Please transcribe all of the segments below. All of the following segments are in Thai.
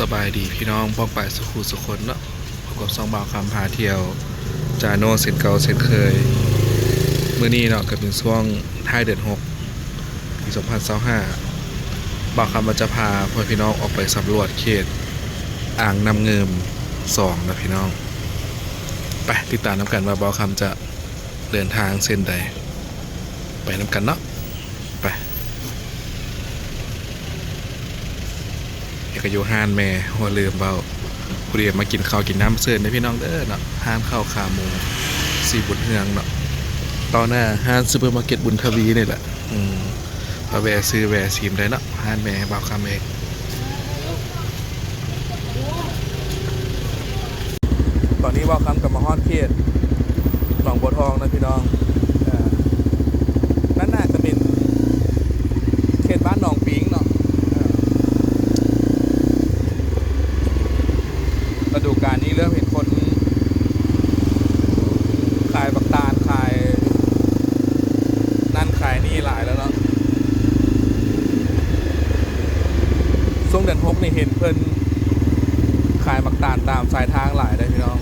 สบายดีพี่น้องป้องไปสุขุสุคนเนาะพบกับซองบ่าวคำพาเที่ยวจาโน่เซ็นเก่าเซ็นเคยมื้อนี้เนาะก็เป็นช่วงท้ายเดือน6ปี2025บ่าวคำจะพาพ่อพี่น้องออกไปสำรวจเขตอ่างน้ำเงิม2นะพี่น้องไปติดตามน้ำกันว่าบ่าวคำจะเดินทางเส้นใดไปน้ำกันเนาะไปก็อยู่ห้านแม่หัวลืมเบาผู้เรียนมากินข้าวกินน้ำเสิร์ฟในพี่น้องเด้อเนาะห้านข้าวขาหมูสีบุญเฮืองเนาะต่อหน้าห้านซูเปอร์มาร์เก็ตบุญทวีนี่แหละพาแวะซื้อแวะซีมได้เนาะห้านแม่บ่าวคำเองตอนนี้บ่าวคำกับมาฮอดเขตหนองบัวทองนะพี่น้องนั่นน่าจะเป็นเขตบ้านหนองปิงเนาะฤดูกาลนี้เริ่มเห็นคนขายบักตาลขายนั่นขายนี่หลายแล้วเนาะช่วงเดือน6นี่เห็นเพิ่นขายบักตาลตามสายทางหลายได้พี่น้อง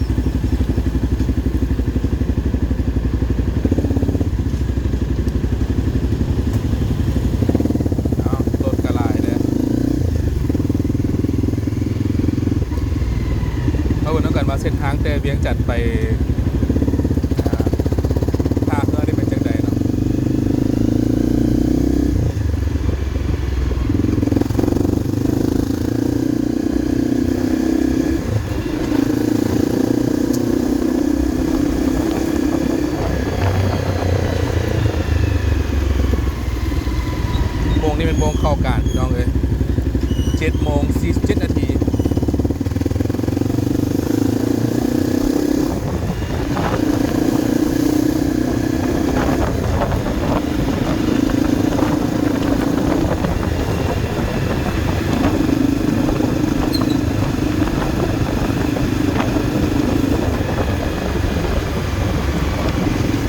รถกระลายเนี่ยเขาบอกกันว่าเส้นทางแต่เวียงจัดไปท่าเรือได้เป็นจังใดเนาะโมงนี่เป็นโมงเข้าการพี่น้องเลย7:47 นาที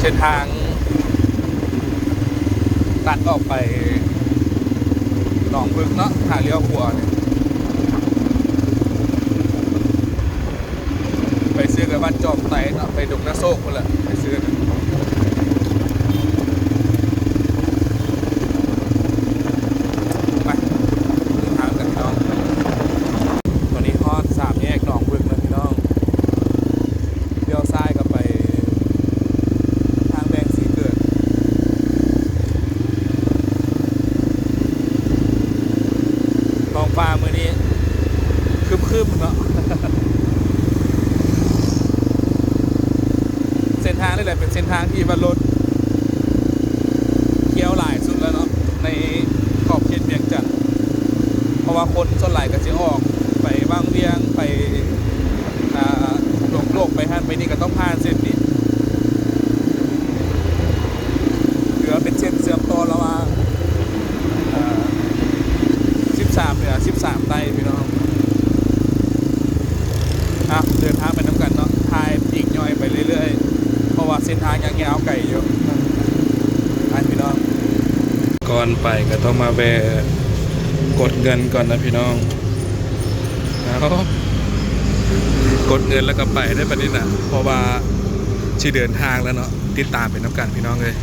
เส้นทางตัดออกไปหนองบึกเนาะทางเลี้ยวขวาเนี่ยไปซื้อกับบ้านจอมไตเนาะไปดงนาโซกคนละไปซื้อกันไปเดินทางกันพี่น้องตอนนี้ฮอด3 แยกหนองบึกนะพี่น้องเลี้ยวซ้ายก็ไปทางแดงสีเกิดท้องฟ้ามื้อนี้ครึมๆเนาะ เส้นทางนี่แหละเป็นเส้นทางที่ว่ารถเที่ยวหลายสุดแล้วเนาะในขอบเขตเวียงจันทน์เพราะว่าคนส่วนใหญ่ก็จะออกไปบางเวียงไปโลกไปฮั่นไปนี่ก็ต้องผ่านเส้นนี้เหลือเป็นเส้นเสื่อมต่อระหว่าง13เหนือ13ใต้พี่น้องเดินทางไปน้ำกันเนาะทายปีกย่อยไปเรื่อยๆเพราะว่าเส้นทางยังยาวไกลอยู่พี่น้องก่อนไปก็ต้องมาแวะกดเงินก่อนนะพี่น้องกดเงินแล้วก็ไปได้ประเด็นนะเพราะว่าที่เดินทางแล้วเนาะติดตามเป็นน้ำกันพี่น้องเลย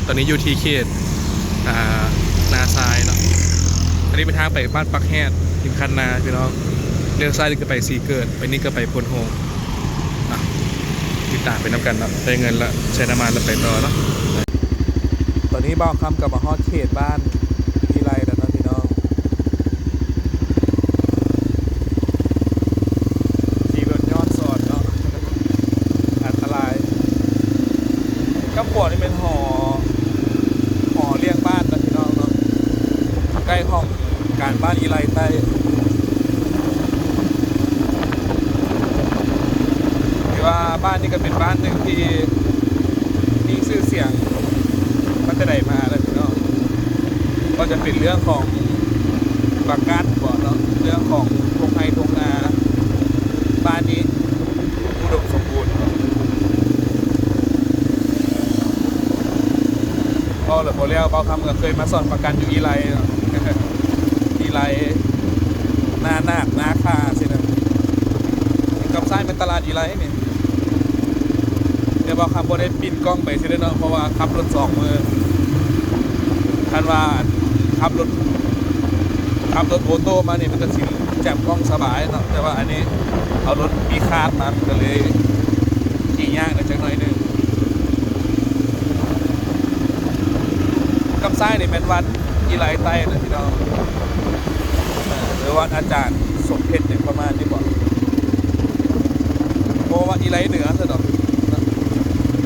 ตอนนี้อยู่ที่เขตนาทรายเนาะอันนี้เป็นทางไปบ้านปักแฮดทิมคันนาพี่น้องเลี้ยวซ้ายนี่ก็ไปสีเกิดไปนี่ก็ไปพลโฮงติดตามเป็นน้ำกันเนาะได้เงินละใช้น้ำมันแล้วไปต่อเนาะตอนนี้บ่าวคำกับมาฮอดเขตบ้านอีไรแล้วนะพี่น้องขี่รถย้อนสอนเนาะอันตรายกับขวดนี่เป็นหอเลี้ยงบ้านนะพี่น้องเนาะใกล้ห้องการบ้านอีไรใต้ถือว่าบ้านนี้ก็เป็นบ้านหนึ่งที่มีชื่อเสียงมันจะได้มาแล้วพี่น้องก็จะเป็นเรื่องของปากการบ่เนาะเรื่องของทงไฮทงนาบ้านนี้อุดมสมบูรณ์พอหรือพอแล้วเบาคำก็เคยมาสอนประกันอยู่อีไรอีไรหน้านาคนาคา ซ้ายเป็นตลาดอีไรนี่เดี๋ยวบอกคำบ่ได้ปิดกล้องไปใช่ไหมเนาะเพราะว่าขับรถสองมือคันว่าขับรถโอโต้มาเนี่ยมันก็สิแจ่มกล้องสบายเนาะแต่ว่าอันนี้เอารถมีคาร์ดมาก็เลยขี่ยากหน่อยจังหน่อยนึงกับซ้ายนี่เป็นวัดอีไรไต้นะพี่น้องหรือวัดอาจารย์สมเพชรเนี่ยประมาณนี้บอกเพราะว่าอีไรเหนือซะดอก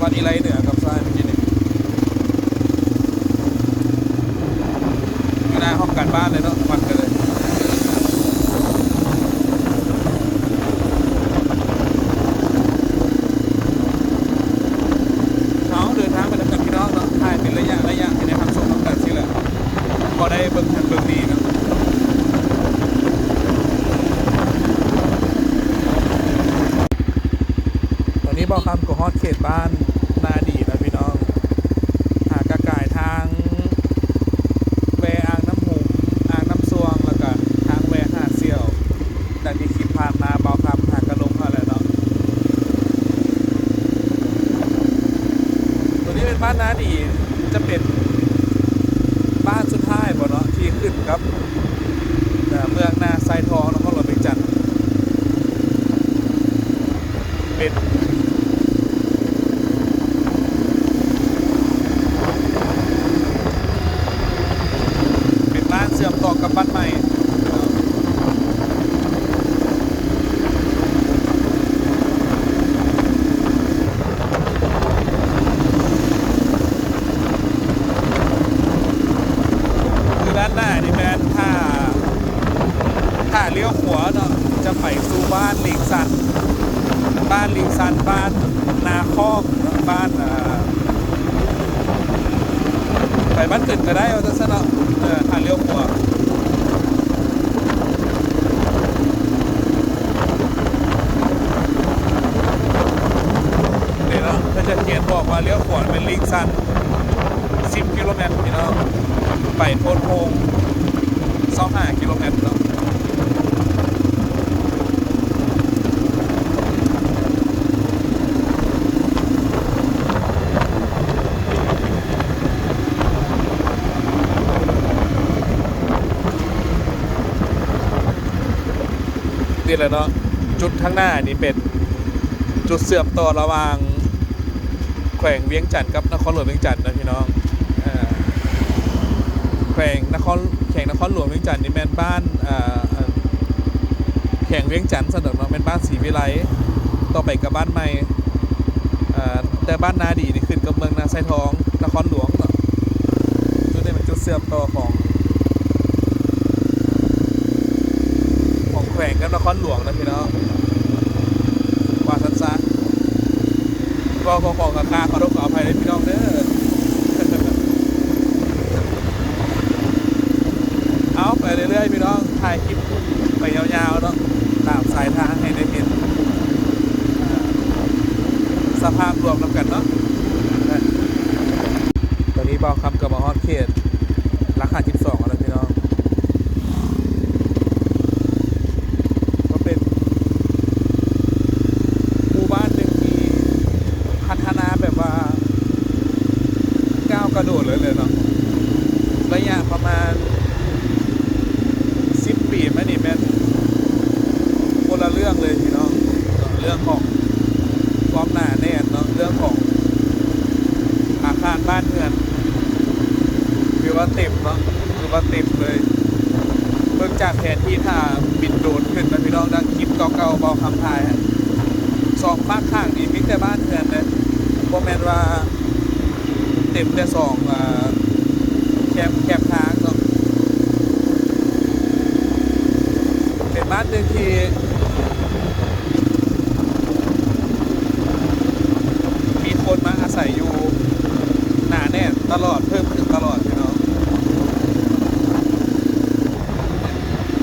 วัดอีไรเหนือกับซ้ายเมื่อกี้นี่อยู่หน้าห้องการบ้านเลยเนาะวัดกันเลยเขาเดินทางไปแล้วกันพี่น้องเนาะถ่ายเป็นระยะให้ในทางส่งกันสิแหละพอได้เบิ่งดีเนาะตอนนี้บอกคำกับฮอตเขตบ้านนาดีนะพี่น้องหากระก่ายทางแวอ่างน้ำหุมอ่างน้ำซวงแล้วก็ทางแวหาดเซี่ยวแต่ที่คลิปผ่านมาบอกคำหากระลงเขาแหละเนาะตัวนี้เป็นบ้านนาดีจะเป็นบ้านสุดท้ายบ่เนาะที่ขึ้นครับเมืองนาไซทองนครหลวงเวียงจันทร์เป็นบ้านเสื่อมต่อกับบ้านใหม่คือด้านหน้านี่แม่นถ้าเลี้ยวขวาเนาะจะไปสู่บ้านลิงซันบ้านนาคอกบ้านไปบ้านตึกก็ได้เอาซะเนาะถ้าเลี้ยวขวาเนี่ยเนาะถ้าจะเขียนบอกว่าเลี้ยวขวาเป็นลิงซัน10 กิโลเมตรพี่น้องไปโพนโพง25 กิโลเมตรเนาะนี่แหละเนาะจุดข้างหน้านี่เป็นจุดเสื่อมต่อระหว่างแขวงเวียงจันทร์กับนครหลวงเวียงจันทร์นะพี่น้องแขวงนครหลวงเวียงจันทร์นี่แม่นบ้านแขวงเวียงจันทร์สนองเนาะเป็นบ้านศรีวิไลต่อไปกับบ้านใหม่แต่บ้านนาดีนี่ขึ้นกับเมืองนาไซทองนครหลวงเนาะจุดนี้เป็นจุดเสื่อมต่อของแขวงกับนครหลวงนะพี่น้องว่าสั้นๆก็ของราคาขอรบขออภัยเลยพี่น้องเด้อเอาไปเรื่อยๆพี่น้องถ่ายคลิปไปยาวๆเนาะตามสายทางให้ได้เห็นสภาพรวมแล้วกันเนาะตอนนี้บอกคำกับมาฮอตเขตราคา12แล้วพี่น้องกระโดดเลยเนาะระยะประมาณ10 ปีไหมนี่แม่นคนละเรื่องเลยพี่น้องเรื่องของความหนาแน่นเนาะเรื่องของอาคารบ้านเรือนคือว่าเต็มเนาะคือว่าเต็มเลยเพิ่งจากแผนที่ถ้าบินโดดขึ้นนะพี่น้องนะคลิปเก่าๆเบาคำทายสองภาคข้างนี่มีแต่บ้านเรือนเลยโมเมนต์ว่าเต็มแต่แคบทางเนาะเป็นบ้านหนึ่งที่มีคนมาอาศัยอยู่หนาแน่นตลอดเพิ่มขึ้นตลอดพี่น้อง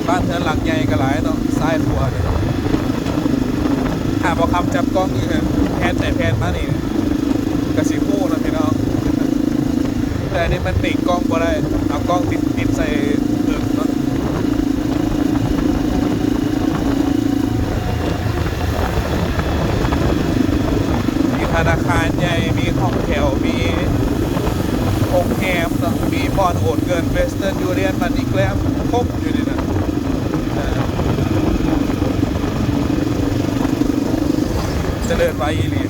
บ้านเธอหลังใหญ่ก็หลายเนาะซ้ายขวาเนี่ยพอคำจับกล้องนี่ครับแพนมานี่กระสีมูนะพี่น้องแต่อันนี้มันติดกล้องก็ได้เอากล้องติดใส่อึกเนาะ ก่อนโอนเงินเวสเทิร์นยูเนียนมันอีกแล้วครบอยู่นี่นะจะเดินไปอีหลี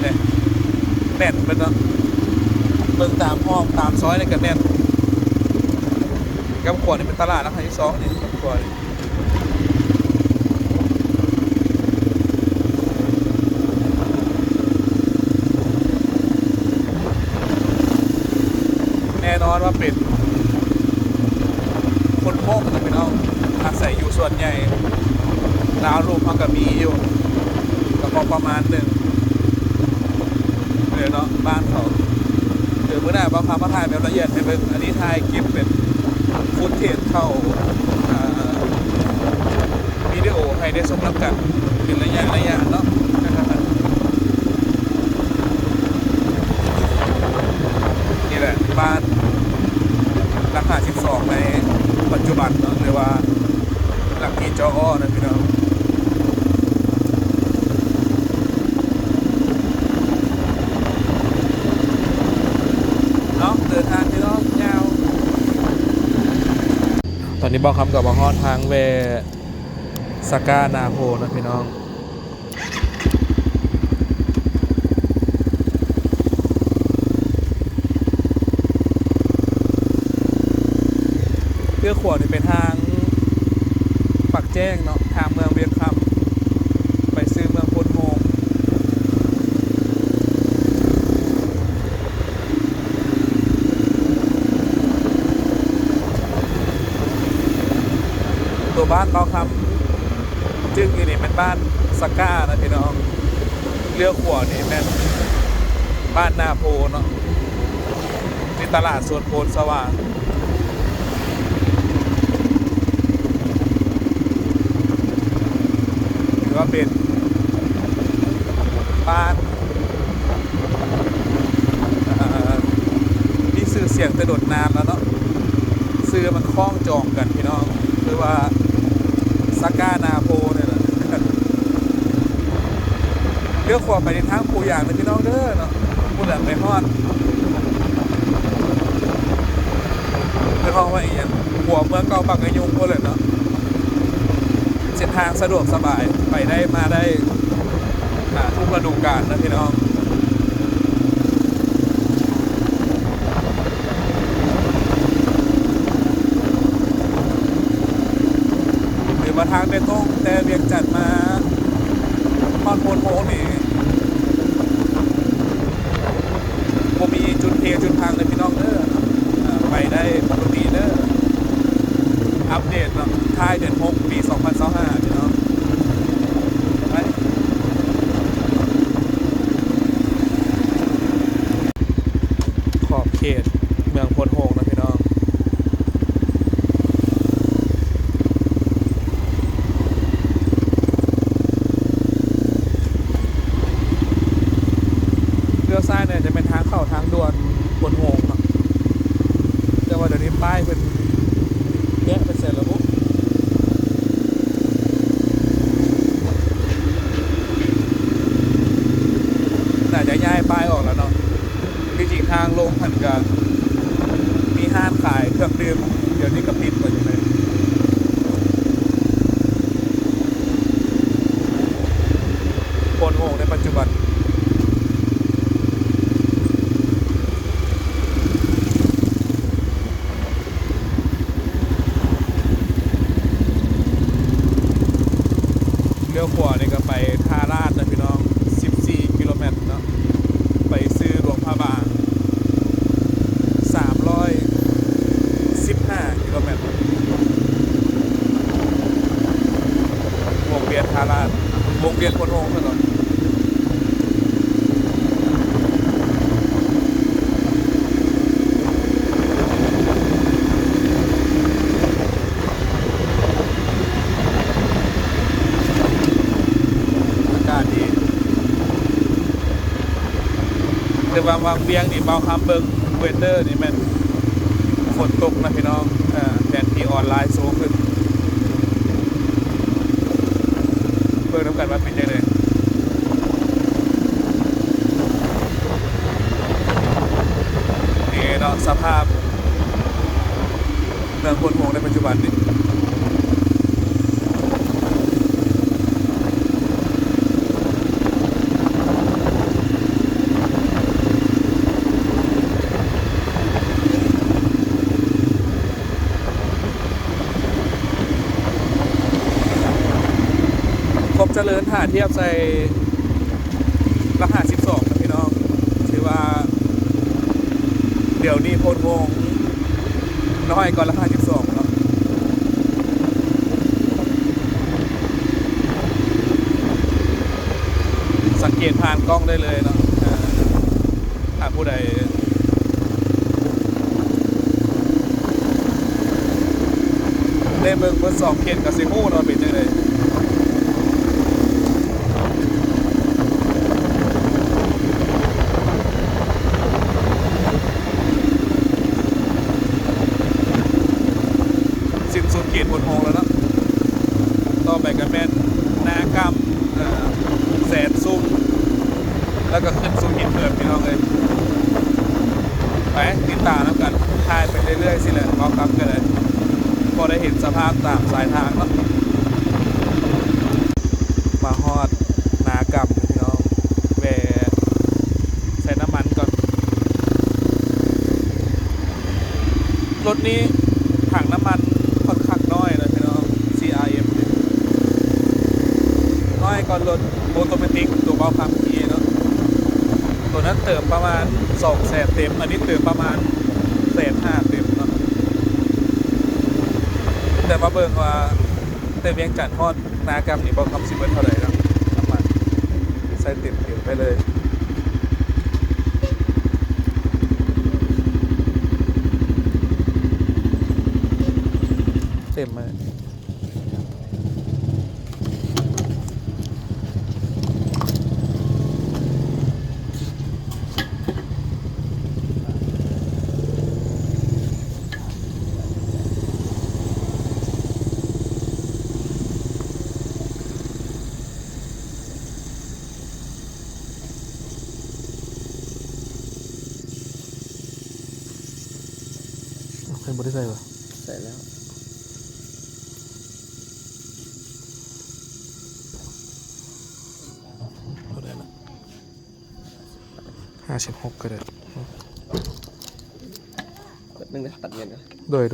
เนี่ยแน่นเป็นเนาะเบิ่งตามห้องตามซอยในกันแน่นกำขวดนี่เป็นตลาดราคาที่2นี่กำขวดแน่นอนว่าเป็นคนโมกนะพี่น้องอาศัยอยู่ส่วนใหญ่ดาวรูปมันก็มีอยู่ก็พอประมาณหนึ่งเดี๋ยวเนาะบ้านเขาเดี๋ยวเมื่อหน้าบ้านพามาถ่ายแบบละเอียดให้เป็นอันนี้ถ่ายคลิปเป็นฟุตเทจเข้าวิดีโอให้ได้ชมน้ำกันเป็นระยะเนาะนี่แหละบ้านราคา12ในปัจจุบันเนาะหรือว่าหลักที่จอนะพี่น้องเนาะเดินทางพี่น้องยาวตอนนี้บอกคำกับมาฮอดทางเวสกานาโฮนะพี่น้องเพื่อขวดนี่เป็นทางปักแจ้งเนาะทางเมืองเวียงคำไปซื้อเมืองพนโฮงตัวบ้านเราคำจึงอยู่นี่เป็นบ้านสก้านะพี่น้องเรือขวดนี่แม่นบ้านนาโพเนาะที่ตลาดสวนโพนสว่างก็เป็นบ้านที่ซื้อเสียงจะโดดน้ำแล้วเนาะซื้อมันคล้องจองกันพี่น้องหรือว่าสก้านาโพเนี่ยนะเลือกขวบไปในทางปูอย่างเลยพี่น้องเด้อเนาะปูเหลืองไปฮอดไปห้องว่าอีกอย่างหัวเมืองเก่าปักกระยุงก็เลยเนาะเส้นทางสะดวกสบายไปได้มาได้ทุกฤดูกาลนะพี่น้องหรือมาทางเบตงแต่เวียงจันทน์มาฮอดโพนโฮงนี่ผมมีจุดเทจุดทางเลยพี่น้องเด้อไปได้ปกติเด้ออัปเดตเนาะท้ายเดือน6ปี2025พี่น้องไปขอบเขตเมืองพนโฮงนะพี่น้องเลี้ยวซ้ายเนี่ยจะเป็นทางเข้าทางด่วนพนโฮงเนาะแต่ว่าเดี๋ยวนี้ป้ายเป็นแยกเป็นเสร็จแล้วปุ๊บน่าจะย้ายป้ายออกแล้วเนาะที่จริงทางลงหันกับมีห้างขายเครื่องดื่มเดี๋ยวนี้ก็ปิดไปอยู่เลยโพนโฮงในปัจจุบันเลี้ยวขวานี่ก็ไปท่าราชนะพี่น้อง14กิโลเมตรเนาะไปซื้อหลวงพระบาง315กิโลเมตรวงเวียนท่าราชวงเวียนพนโฮงเท่านั้นแต่ว่าวางเวียงนี่เบาคำเบิงเวเดอร์นี่มันฝนตกนะพี่น้องแทนที่ออนไลน์สูงขึ้นเบิ่งน้ำกันว่าเป็นยังไง เมืองโพนโฮงในปัจจุบันนี้ครบเจริญหาเทียบใส่ราคา12นะพี่น้องถือว่าเดี๋ยวนี้โพนโฮงน้อยก่อนราคา12เนาะสังเกตผ่านกล้องได้เลยเนาะถ้าผู้ใดได้เบิ่งเบอร์2เขตกับซิมูเนาะเป็นจังได๋สิ้นสุดเขตโพนโฮงแล้วเนาะต่อไปก็แม่นนากำแสนซุ่มแล้วก็ขึ้นสู่หินเหินพี่น้องเลยไปติดตามแล้วกันถ่ายไปเรื่อยๆสิแหละก็ครับกันเลยพอได้เห็นสภาพตามสายทางแล้วมาฮอดนากำพี่น้องแวะใส่น้ำมันก่อนรถนี้ถังน้ำมันค่อนข้างน้อยเลยพี่น้อง CRM น้อยก่อนรถโอโตเมติกตัวเบาความถี่เนาะตัวนั้นเติมประมาณ200,000เต็มอันนี้เติมประมาณ150,000เต็มเนาะแต่มาเบิ่งว่าเต็มเวียงจันทน์ฮอดนากำนี่บ่คำสิเบิดเท่าไหร่เนาะน้ำมันใส่เต็มไปเลยเต็มเลยเป็นบริษัทเหรอใส่แล้วเท่าไหร่ละ56ก็ได้กดนึงนะตัดเงินนะโดย57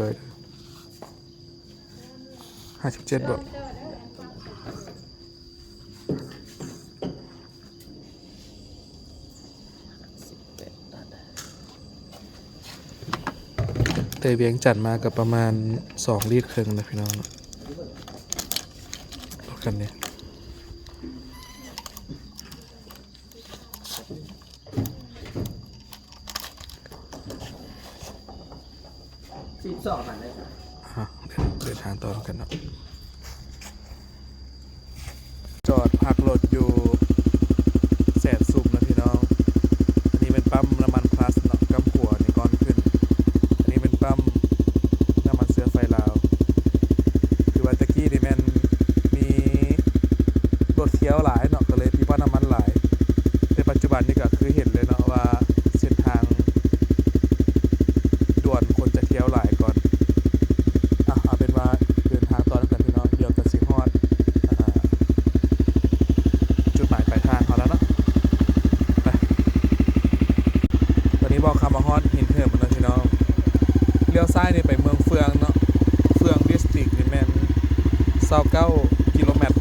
บ่เตยเวียงจันทน์มากับประมาณ2 ลิตรครึ่งนะพี่น้องรถคันนี้12 บาทเลยครับเดินทางต่อกันเนาะจอดพักรถอยู่แสนสุขนะพี่น้องอันนี้เป็นปั๊มน้ำมันพลัสเนาะกำขัวนี่ก่อนขึ้นอันนี้เป็นปั๊มน้ำมันเสือไฟลาวคือว่าตะกี้นี่แม่นมีรถเที่ยวหลายเนาะก็เลยมีปั๊มน้ำมันหลายแต่ปัจจุบันนี่ก็คือเห็นเลยเนาะว่าเส้นทางด่วนคนจะเที่ยวหลายก่อนเอาเป็นว่าเดินทางต่อแล้วกันพี่น้องเดี๋ยวกันสิฮอดจุดหมายปลายทางเขาแล้วเนาะไปตอนนี้บอกคำมาฮอดหินเหิมแล้วพี่น้องเลี้ยวซ้ายนี่ไปเมืองเฟืองเนาะเฟืองดิสตริกนี่แม่น29 กิโลเมตร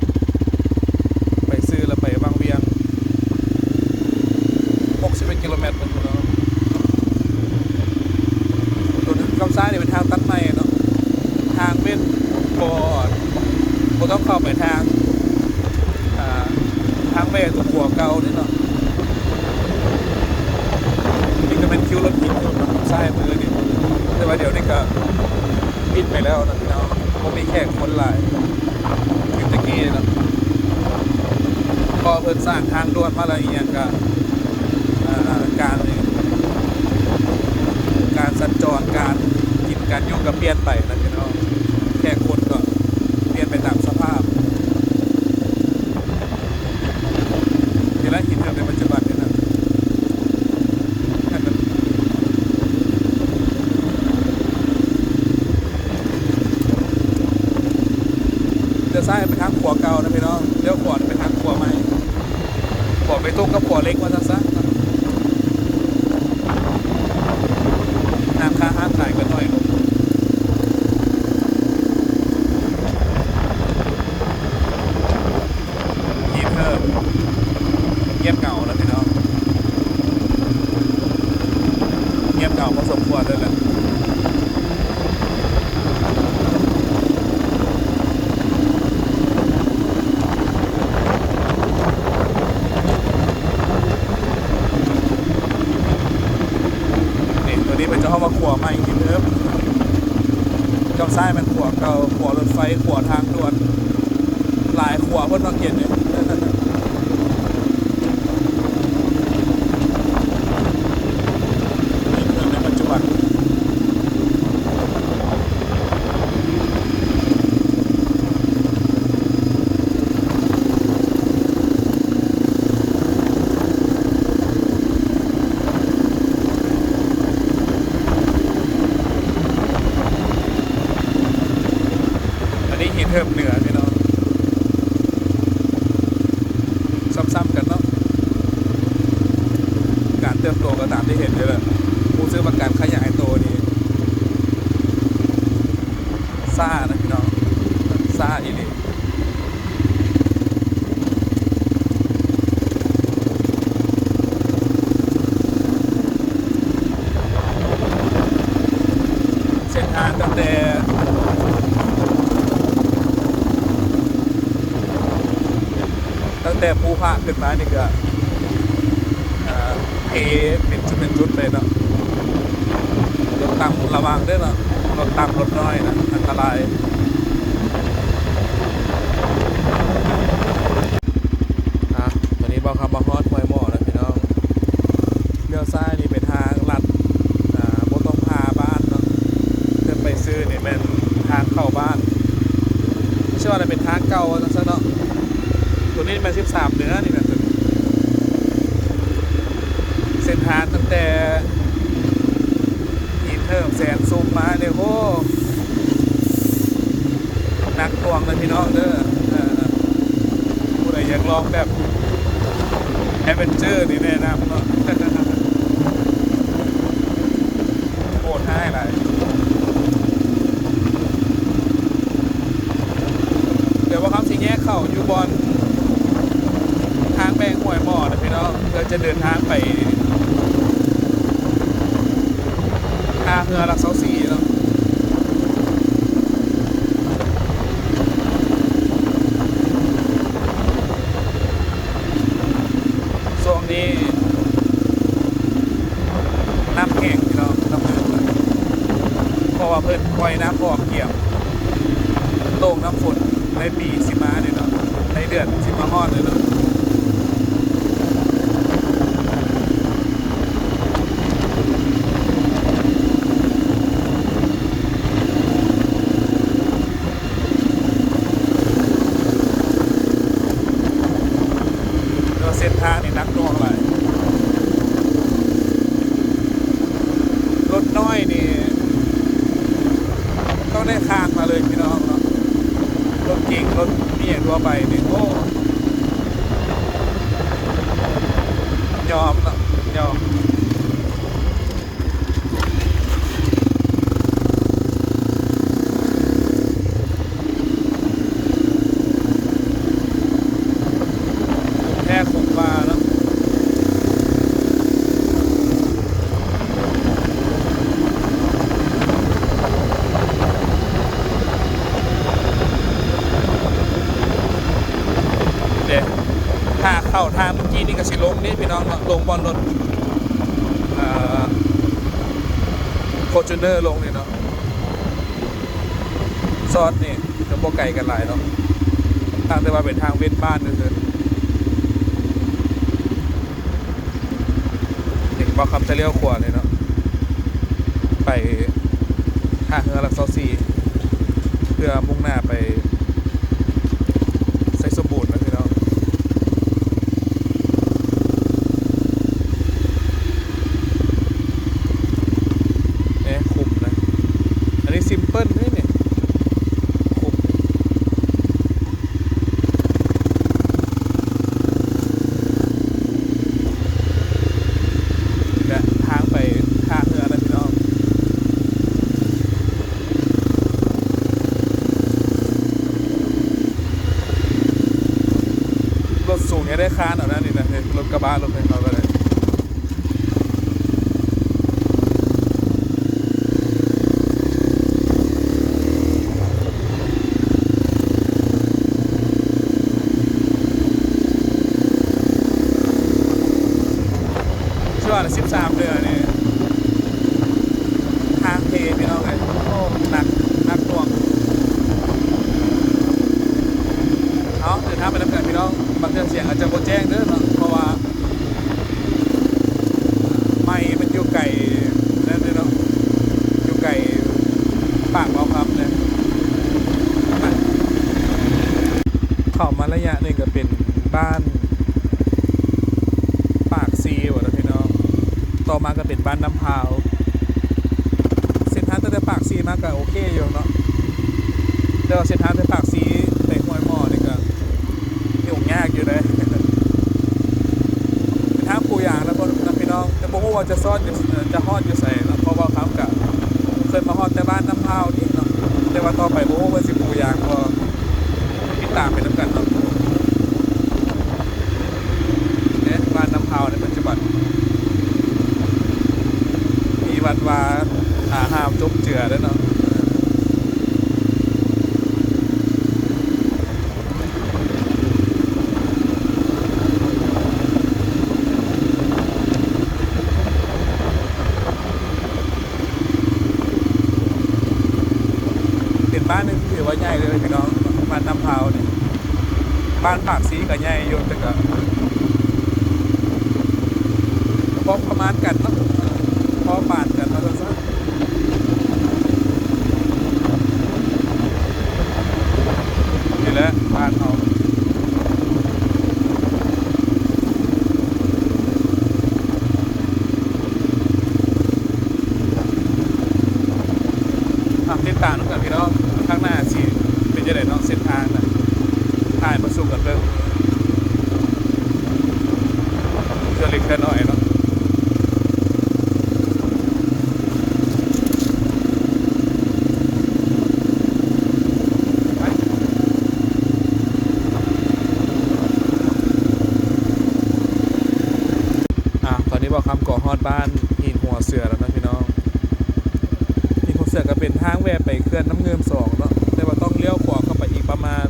ไปซื้อแล้วไปบางเวียง61 กิโลเมตรพี่น้องตัวนี้คำซ้ายนี่เป็นทางตัดใหม่เนาะทางเป็นบ่ต้องเข้าไปทางเวตัวขัวเก่านี่เนาะนี่ก็เป็นคิวรถหินอยู่นะซ้ายมือนี่แต่ว่าเดี๋ยวนี้ก็ปิดไปแล้วนะพี่น้องผมมีแขกคนหลายถึงตะกี้เนาะพอเพิ่นสร้างทางด่วนมาแล้วอีกอย่างก็การสัญจรการกินการอยู่ก็เปลี่ยนไปนะพี่น้องแขกคนก็เปลี่ยนไปตามสภาพนี่แหละหินเหิมในปัจจุบันเนี่ยนะ ลี้ยวซ้ายไปทางขวาเก่านะพี่น้องเลี้ยวขวาไปทางขวาใหม่ขวาไปตรงกับขวาเล็กมาซะน้ำค่าห้ามถ่ายกันหน่อยลงยีเพิ่มเงียบเก่าแล้วพี่น้องเงียบเก่าพอสมควรเลยแหละตัวนี้มันจะเข้ามาขวามาอีกทีเพิ่มเจ้าซ้ายมันขวาเก่าขวารถไฟขวาทางด่วนหลายขวาเพิ่นมาเกียรเนี่ยในปัจจุบันหินเทิบเหนือพี่น้องซ้ำๆกันเนาะการเติบโตก็ตามที่เห็นเลยแหละผู้ซื้อประกันขยายตัวนี่ซ่านะพี่น้องซ่าอีนี่เส้นทางตั้งแต่ภูผาขึ้นมานี่ก็เป็นจุดเลยเนาะรถต่ำระวังด้วยเนาะรถต่ำรถน้อยนะอันตรายตอนนี้บอกคำว่าฮอตมวยหม้อแล้วพี่น้องเลี้ยวซ้ายนี่เป็นทางลัดบนต้องพาบ้านเนาะเดินไปซื้อเนี่ยเป็นทางเข้าบ้านไม่ใช่ว่าจะเป็นทางเก่าซะเนาะตัวนี้เป็น13เนื้อนี่นะเส้นทางตั้งแต่หินเทิมแสนซุมมาเนี่ยโอ้นักตวงเลยพี่น้องเด้อผู้ใดอยากลองแบบแอดเวนเจอร์นี่แนะนำเนาะโคตรง่ายเลยเดี๋ยวว่าเขาสิแยกเข้าอยู่บอลทางแบงห้วยหม้อนะพี่น้องเพื่อจะเดินทางไปท่าเรือหลักเสาสีเนาะช่วงนี้น้ำแข็งพี่น้องน้ำเดือดเพราะว่าเพิ่นปล่อยน้ำออกเกี่ยวโต่งน้ำฝนในปีสิมาเนี่ยเนาะในเดือนสิมาฮอดเลยเนาะเส้นทางนี่นักน่วงเลยรถน้อยนี่ต้องได้คานมาเลยพี่น้องเนาะรถเก่งรถนี่ทั่วไปนี่โอ้ยอมเนาะยอมแค่คุมมาเนาะเดี๋ยวถ้าเข้าทางเมื่อกี้นี่ก็สิลงนี่พี่น้องเนาะลงบอลรถโฟร์จูเนอร์ลงนี่เนาะซอสนี่จะโปไก่กันหลายเนาะทางแต่ว่าเป็นทางเว้นบ้านเลยบอกคำจะเลี้ยวขวาเลยเนาะไปท่าเรือหลักเสาสี่เพื่อมุ่งหน้าไปไซสมบูรณ์นะพี่น้องเนี่ยคุมนะอันนี้ซิมเปิลนี่เนี่ยคุม ได้ค้านเอานะนี่นะรถกระบะรถไฟเขาก็เลยช่วง13 เดือนนี่ทางเทพี่น้องเลยโอ้หนักหน่วงเอาเดินทางไปทำกันพี่น้องบางเครื่องเสียงอาจจะโบแจ้งเด้อเนาะเพราะว่าไม่มันอยู่ไก่นั่นเลยเนาะอยู่ไก่ปากเอาครับเนี่ยเข้ามาระยะหนึ่งก็เป็นบ้านปากซีวะนะพี่น้องต่อมาก็เป็นบ้านน้ำพาวเส้นทางตั้งแต่ปากซีมาก็โอเคอยู่เนาะแต่ว่าเส้นทางตั้งแต่ปากซีไปห้วยหม้อนี่ก็ยุ่งยากอยู่เลยเป็นทางปูยางแล้วก็นะพี่น้องแต่บอกว่าจะซ่อนจะฮอดอยู่ใส่แล้วเพราะว่าเขากับเคยมาฮอดแต่บ้านน้ำพาวนี่เนาะแต่ว่าต่อไปบอกว่าสิปูยางก็ติดตามไปน้ำกันเนาะเนี่ยบ้านน้ำพาวในปัจจุบันมีวัดวาห้ามจบเจือแล้วเนาะบ้านนึงถือว่าใหญ่เลยพี่น้องบ้านน้ำพาวเนี่ยบ้านปากซีกับใหญ่อยู่แต่ก็พอประมาณกันเนาะพอปานกันมาสั้นๆนี่แหละบ้านเขาติดตามกันพี่น้องข้างหน้าสิเป็นยังไงน้องเส้นทางนะถ่ายมาสู่กันเรื่องเชื่อเล็กแค่น้อยเนาะตอนนี้บอกคำก่อฮอดบ้านหินหัวเสือแล้วนะพี่น้องหินหัวเสือก็เป็นทางแวะไปเขื่อนน้ำเงิม2เนาะแต่ว่าต้องเลี้ยวขวาเข้าไปอีกประมาณ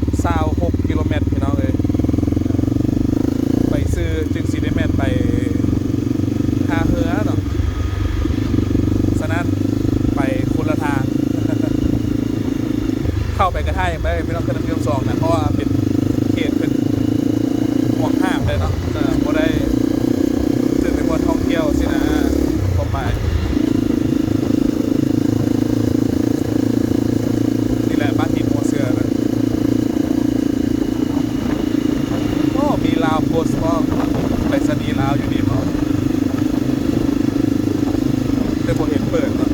26 กิโลเมตรพี่น้องเลยไปซื้อจึงซีได้แมนไปท่าเรือเนาะฉะนั้นไปคนละทาง เข้าไปกระท่ายยังไม่ต้องขึ้นน้ำเงิม2นะเพราะว่าเป็นเขตเป็นห่วงห้ามเลยเนาะพอได้ตื่นเป็นวันท่องเที่ยวสินะผมไปนี่แหละบ้านหินหัวเสือเลยโอ้มีลาวโพสต์บอกไปสนีลาวอยู่นี่มั้งแต่ผมเห็นเปิดเนาะ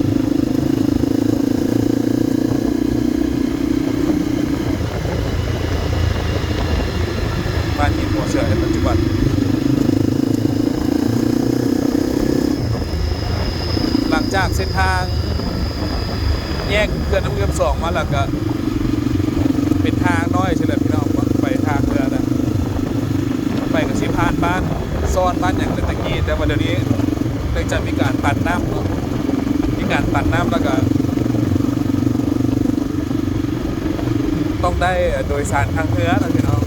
บ้านหินหัวเสือในปัจจุบันหลังจากเส้นทางแยกเขื่อนน้ำเงิม2มาแล้วก็เป็นทางน้อยใช่ไหมพี่น้องไปทางเรือนะไปกับสิพานบ้านซ่อนบ้านอย่างตะกี้แต่วันเดี๋ยวนี้เนื่องจากมีการตัดน้ำแล้วก็ต้องได้โดยสารทางเรือนะพี่น้อง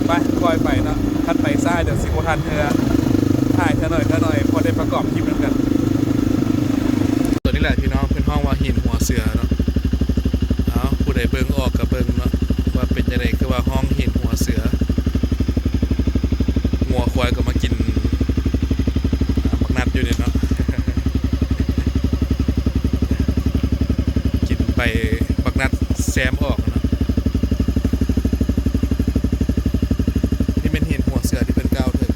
ไปคอยไปเนาะทัดไปซ้ายเดี๋ยวสิโมทันเรือถ่ายเธอหน่อยพอได้ประกอบคลิปกันตัวนี้แหละพี่น้องเป็นห้องว่าหินหัวเสือเนาะเอาผู้ใดเบิ่งออกกับเบิ่งเนาะว่าเป็นยังไงคือว่าห้องหินหัวเสืองัวควายก็มากินบักนัดอยู่เนี่ยเนาะ กินไปบักนัดแซมออกเนาะนี่เป็นหินหัวเสือที่เป็นก้าวเถิด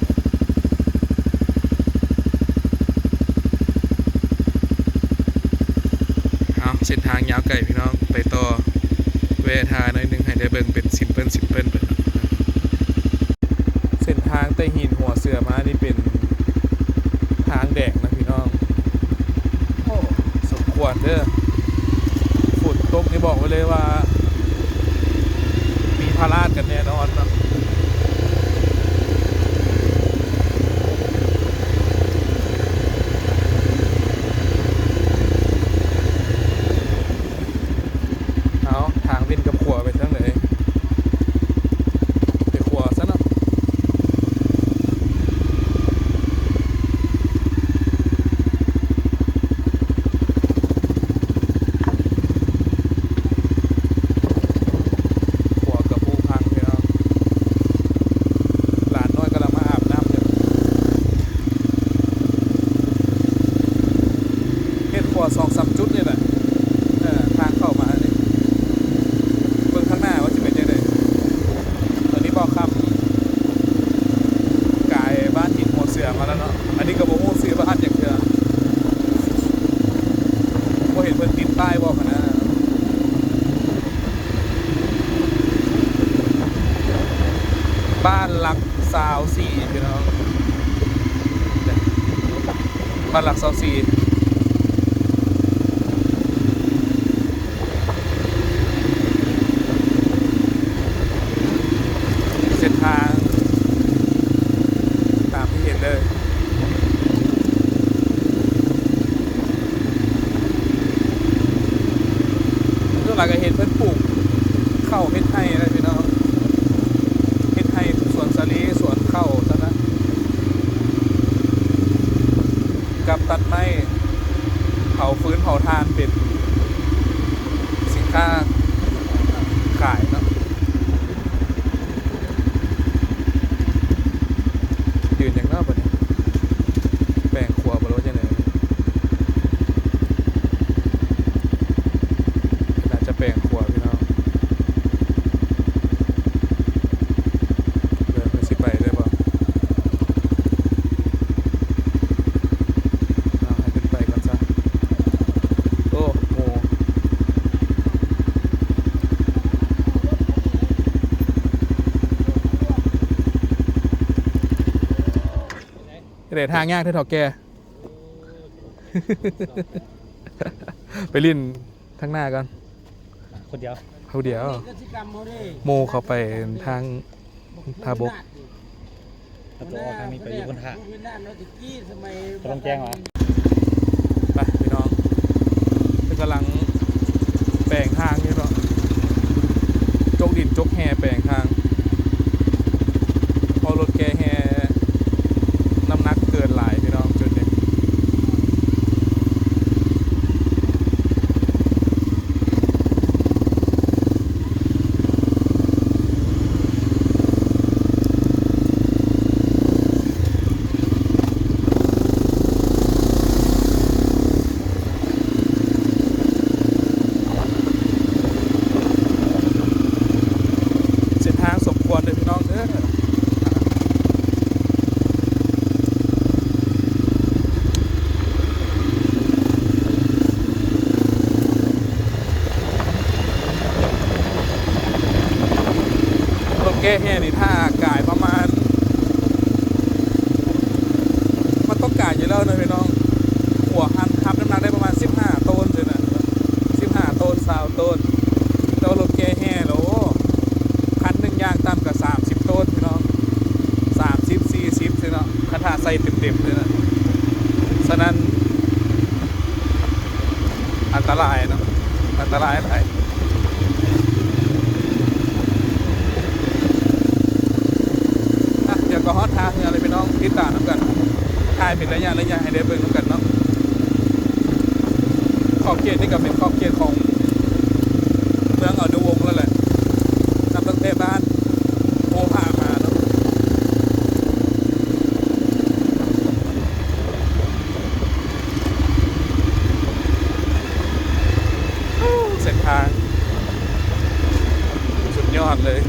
เส้นทางยาวไกลพี่น้องไปต่อเวทาหน่อยนึงให้ได้เบิ่งเป็นซิมเปิลไปเส้นทางใต้หินหัวเสือมานี่เป็นทางแดงนะพี่น้องโอ้สมควรเด้อฝนตกนี่บอกไว้เลยว่า พาราดกันแน่นอนเนาะเอาทางวินกับขัวไปทั้งไหนไปขัวซะเนาะขัวกับผู้พังพี่น้องหลานน้อยกำลังมาอาบน้ำอยู่เฮ็ดขัว2-3 จุดนี่แหละทางเข้ามานี่เบิ่งข้างหน้าว่าจะเป็นยังไงตอนนี้บอกคำกายบ้านหินหัวเสือมาแล้วเนาะอันนี้ก็บอกว่าซื้อบ้านอย่างเดียวก็เห็นเพิ่นติดป้ายบอกนะบ้านหลัก24พี่น้องบ้านหลัก24เส้นทางตามที่เห็นเลยเรื่องหลักก็เห็นเพิ่นปลูกเข้าวเฮ็ดไห่นะพี่น้องเฮ็ดไห่สวนสาลีสวนข้าวซะนะกับตัดไม้เผาฟื้นเผาถ่านเป็นสินค้าขายเนาะยืนอย่างนอกปะเนี่ยแบ่งครัวบนรถยังไงน่าจะแบ่งครัวพี่น้องเดินไปสิไปได้ปะเอาให้ขึ้นไปก่อนซะโอ้โหเดี๋ยวทางยากที่ถอแก ไปลิ้นทางหน้ากัน คนเดียว เขาเดี๋ยวโมเขาไปทางทาบก ถ้าตัวออกทางนี้ไปอยู่บนท่าจะต้องแจ้งเหรอ ไปพี่น้องเป็นกำลังแปลงทางนี่เนาะจกดินจกแห่แปลงทางพอรถแกแห่น้ำหนักเกินหลายพี่น้องจุดนี้เส้นทางสมควรเลยพี่น้องเด้อรถแก้แห่นี่ถ้ากายประมาณมันต้องกายอยู่แล้วนะพี่น้องหัวหันทับน้ำหนักได้ประมาณ15 ต้นเลยนะ15 ต้น20 ต้นแล้วรถแก้แห่แล้วคันหนึ่งยางต่ำกับ30 ต้นพี่น้อง30-40เลยเนาะคาถาใส่เต็มๆเลยนะฉะนั้นอันตรายเนาะอันตรายหลายเดี๋ยวก็ฮอตทางอะไรพี่น้องติดตามน้ำกันถ่ายเป็นระยะให้ได้เบิ่งน้ำกันเนาะขอบเขตนี่ก็เป็นขอบเขตของเมืองอนุวงศ์แล้วแหละนับตั้งแต่บ้านโพพามาเนาะเส้นทางสุดยอดเลย